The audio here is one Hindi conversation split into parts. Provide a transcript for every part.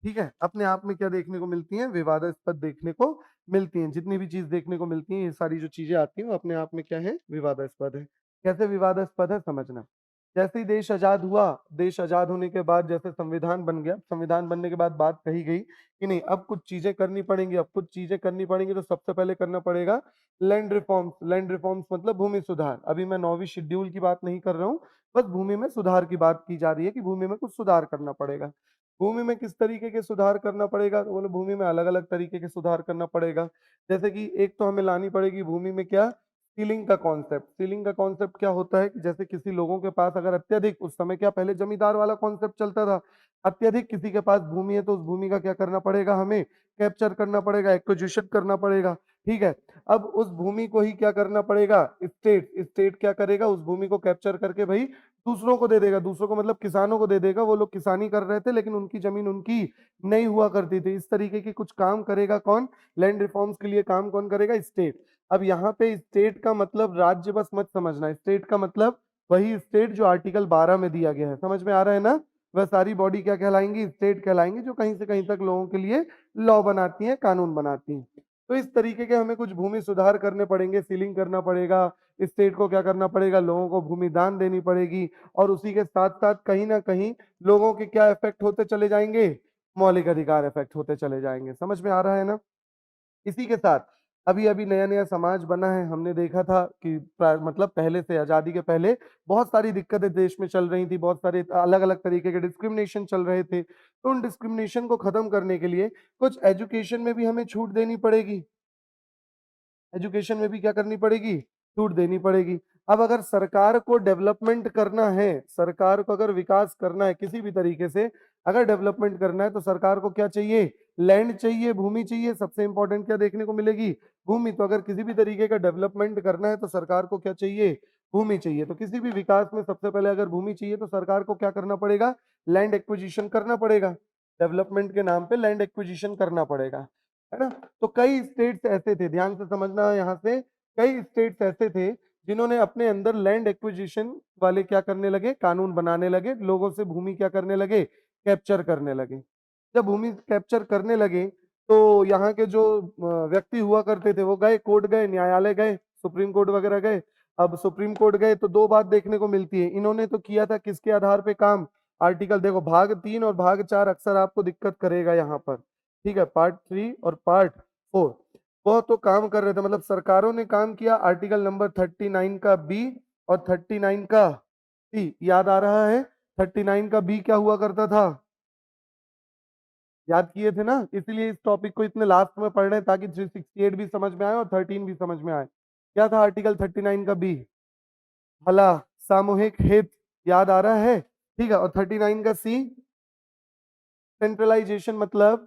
ठीक है, अपने आप में क्या देखने को मिलती हैं, विवादास्पद देखने को मिलती हैं। जितनी भी चीज देखने को मिलती हैं, ये सारी जो चीजें आती हैं वो अपने आप में क्या है, विवादास्पद है। कैसे विवादास्पद है समझना। जैसे ही देश आजाद हुआ, देश आजाद होने के बाद जैसे संविधान बन गया, संविधान बनने के बाद बात कही गई कि नहीं अब कुछ चीजें करनी पड़ेंगी, अब कुछ चीजें करनी पड़ेंगी, तो सबसे पहले करना पड़ेगा लैंड रिफॉर्म्स। लैंड रिफॉर्म्स मतलब भूमि सुधार। अभी मैं 9वीं शेड्यूल की बात नहीं कर रहा हूँ, बस भूमि में सुधार की बात की जा रही है कि भूमि में कुछ सुधार करना पड़ेगा। भूमि में किस तरीके के सुधार करना पड़ेगा, तो बोले भूमि में अलग अलग तरीके के सुधार करना पड़ेगा। जैसे कि एक तो हमें लानी पड़ेगी भूमि में क्या, सीलिंग का कॉन्सेप्ट। सीलिंग का कॉन्सेप्ट क्या होता है कि जैसे किसी लोगों के पास अगर अत्यधिक, उस समय क्या पहले जमींदार वाला कॉन्सेप्ट चलता था, अत्यधिक किसी के पास भूमि है तो उस भूमि का क्या करना पड़ेगा, हमें कैप्चर करना पड़ेगा, एक्विजिशन करना पड़ेगा। ठीक है, अब उस भूमि को ही क्या करना पड़ेगा, स्टेट स्टेट क्या करेगा, उस भूमि को कैप्चर करके भाई दूसरों को दे देगा। दूसरों को मतलब किसानों को दे देगा। वो लोग किसानी कर रहे थे लेकिन उनकी जमीन उनकी नहीं हुआ करती थी। इस तरीके की कुछ काम करेगा कौन, लैंड रिफॉर्म्स के लिए काम कौन करेगा, स्टेट। अब यहाँ पे स्टेट का मतलब राज्य बस मत समझना, स्टेट का मतलब वही स्टेट जो आर्टिकल 12 में दिया गया है। समझ में आ रहा है ना। वह सारी बॉडी क्या कहलाएंगी, स्टेट कहलाएंगी, जो कहीं से कहीं तक लोगों के लिए लॉ बनाती हैं, कानून बनाती हैं। तो इस तरीके के हमें कुछ भूमि सुधार करने पड़ेंगे, सीलिंग करना पड़ेगा, स्टेट को क्या करना पड़ेगा, लोगों को भूमि दान देनी पड़ेगी। और उसी के साथ साथ कहीं ना कहीं लोगों के क्या इफेक्ट होते चले जाएंगे, मौलिक अधिकार इफेक्ट होते चले जाएंगे। समझ में आ रहा है ना। इसी के साथ अभी अभी नया नया समाज बना है। हमने देखा था कि मतलब पहले से, आजादी के पहले बहुत सारी दिक्कतें देश में चल रही थी, बहुत सारे अलग अलग तरीके के डिस्क्रिमिनेशन चल रहे थे। तो उन डिस्क्रिमिनेशन को खत्म करने के लिए कुछ एजुकेशन में भी हमें छूट देनी पड़ेगी। एजुकेशन में भी क्या करनी पड़ेगी, छूट देनी पड़ेगी। अब अगर सरकार को डेवलपमेंट करना है, सरकार को अगर विकास करना है किसी भी तरीके से, अगर डेवलपमेंट करना है तो सरकार को क्या चाहिए, लैंड चाहिए, भूमि चाहिए। सबसे इंपॉर्टेंट क्या देखने को मिलेगी, भूमि। तो अगर किसी भी तरीके का डेवलपमेंट करना है तो सरकार को क्या चाहिए, भूमि चाहिए। तो किसी भी विकास में सबसे पहले अगर भूमि चाहिए तो सरकार को क्या करना पड़ेगा, लैंड एक्विजिशन करना पड़ेगा। डेवलपमेंट के नाम पे लैंड एक्विजिशन करना पड़ेगा, है ना। तो कई स्टेट्स ऐसे थे, ध्यान से समझना यहाँ से, कई स्टेट्स ऐसे थे जिन्होंने अपने अंदर लैंड एक्विजिशन वाले क्या करने लगे, कानून बनाने लगे, लोगों से भूमि क्या करने लगे, कैप्चर करने लगे। जब भूमि कैप्चर करने लगे तो यहाँ के जो व्यक्ति हुआ करते थे वो गए कोर्ट, गए न्यायालय, गए सुप्रीम कोर्ट वगैरह गए। अब सुप्रीम कोर्ट गए तो दो बात देखने को मिलती है। इन्होंने तो किया था किसके आधार पे काम, आर्टिकल देखो, भाग 3 और भाग 4 अक्सर आपको दिक्कत करेगा यहाँ पर। ठीक है, पार्ट 3 और पार्ट 4 वो तो काम कर रहे थे, मतलब सरकारों ने काम किया आर्टिकल नंबर 39 का बी और 39 का सी। याद आ रहा है, 39 का बी क्या हुआ करता था, याद किए थे ना। इसलिए इस टॉपिक को इतने लास्ट में पढ़ रहे हैं ताकि 368 भी समझ में आए और 13 भी समझ में आए। क्या था आर्टिकल 39 का बी, भला सामूहिक हित, याद आ रहा है। ठीक है, और 39 का सी, सेंट्रलाइजेशन मतलब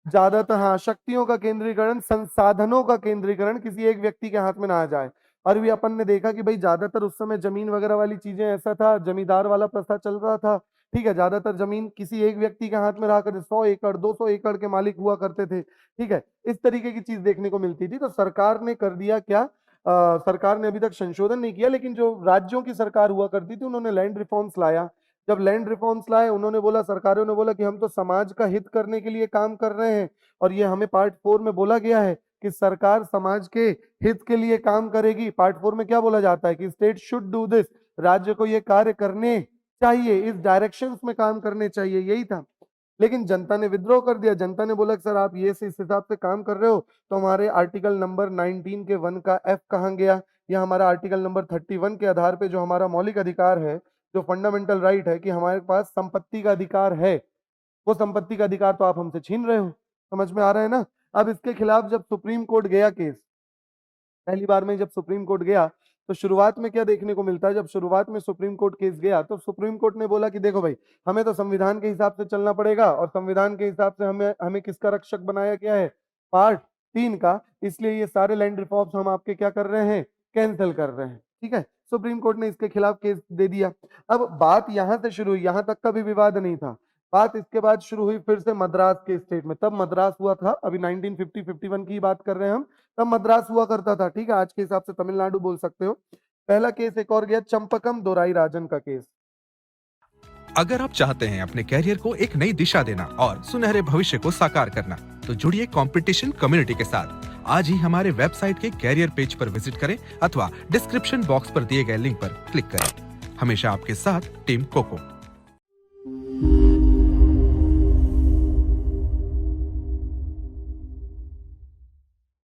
ज्यादातर, हाँ, शक्तियों का केंद्रीकरण, संसाधनों का केंद्रीकरण किसी एक व्यक्ति के हाथ में ना आ जाए। और भी अपन ने देखा कि भाई ज्यादातर उस समय जमीन वगैरह वाली चीजें, ऐसा था जमींदार वाला प्रथा चल रहा था। ठीक है, ज्यादातर जमीन किसी एक व्यक्ति के हाथ में रहा करते, 100 एकड़ 200 एकड़ के मालिक हुआ करते थे। ठीक है, इस तरीके की चीज देखने को मिलती थी। तो सरकार ने कर दिया क्या, सरकार ने अभी तक संशोधन नहीं किया, लेकिन जो राज्यों की सरकार हुआ करती थी उन्होंने लैंड रिफॉर्म्स लाया। जब लैंड रिफॉर्म्स लाए, उन्होंने बोला, सरकारों ने बोला कि हम तो समाज का हित करने के लिए काम कर रहे हैं। और ये हमें पार्ट 4 में बोला गया है कि सरकार समाज के हित के लिए काम करेगी। पार्ट 4 में क्या बोला जाता है कि स्टेट शुड डू दिस, राज्य को ये कार्य करने चाहिए, इस डायरेक्शंस में काम करने चाहिए, यही था। लेकिन जनता ने विद्रोह कर दिया। जनता ने बोला कि सर आप ये से इस हिसाब से काम कर रहे हो, तो हमारे आर्टिकल नंबर 19 के 1 का एफ कहाँ गया, या हमारा आर्टिकल नंबर 31 के आधार पे जो हमारा मौलिक अधिकार है, जो फंडामेंटल राइट है कि हमारे पास संपत्ति का अधिकार है, वो संपत्ति का अधिकार तो आप हमसे छीन रहे हो। समझ में आ रहा है ना। अब इसके खिलाफ जब सुप्रीम कोर्ट गया केस, पहली बार में जब सुप्रीम कोर्ट गया, तो शुरुआत में क्या देखने को मिलता है, जब शुरुआत में सुप्रीम कोर्ट केस गया तो सुप्रीम कोर्ट ने बोला कि देखो भाई, हमें तो संविधान के हिसाब से चलना पड़ेगा, और संविधान के हिसाब से हमें हमें किसका रक्षक बनाया गया है, पार्ट 3 का। इसलिए ये सारे लैंड रिफॉर्म्स हम आपके क्या कर रहे हैं, कैंसिल कर रहे हैं। ठीक है, सुप्रीम कोर्ट ने इसके खिलाफ केस दे दिया। अब बात यहां से शुरू हुई, यहां तक का भी विवाद नहीं था। बात इसके बाद शुरू हुई फिर से मद्रास के स्टेट में। तब मद्रास हुआ था, अभी 1950-51 की बात कर रहे हैं हम, तब मद्रास हुआ करता था। ठीक है, आज के हिसाब से तमिलनाडु बोल सकते हो। पहला केस एक और गया, चंपकम दोराई राजन का केस। अगर आप चाहते हैं अपने कैरियर को एक नई दिशा देना और सुनहरे भविष्य को साकार करना, तो जुड़िए कंपटीशन कम्युनिटी के साथ। आज ही हमारे वेबसाइट के कैरियर पेज पर विजिट करें अथवा डिस्क्रिप्शन बॉक्स पर दिए गए लिंक पर क्लिक करें। हमेशा आपके साथ टीम कोको।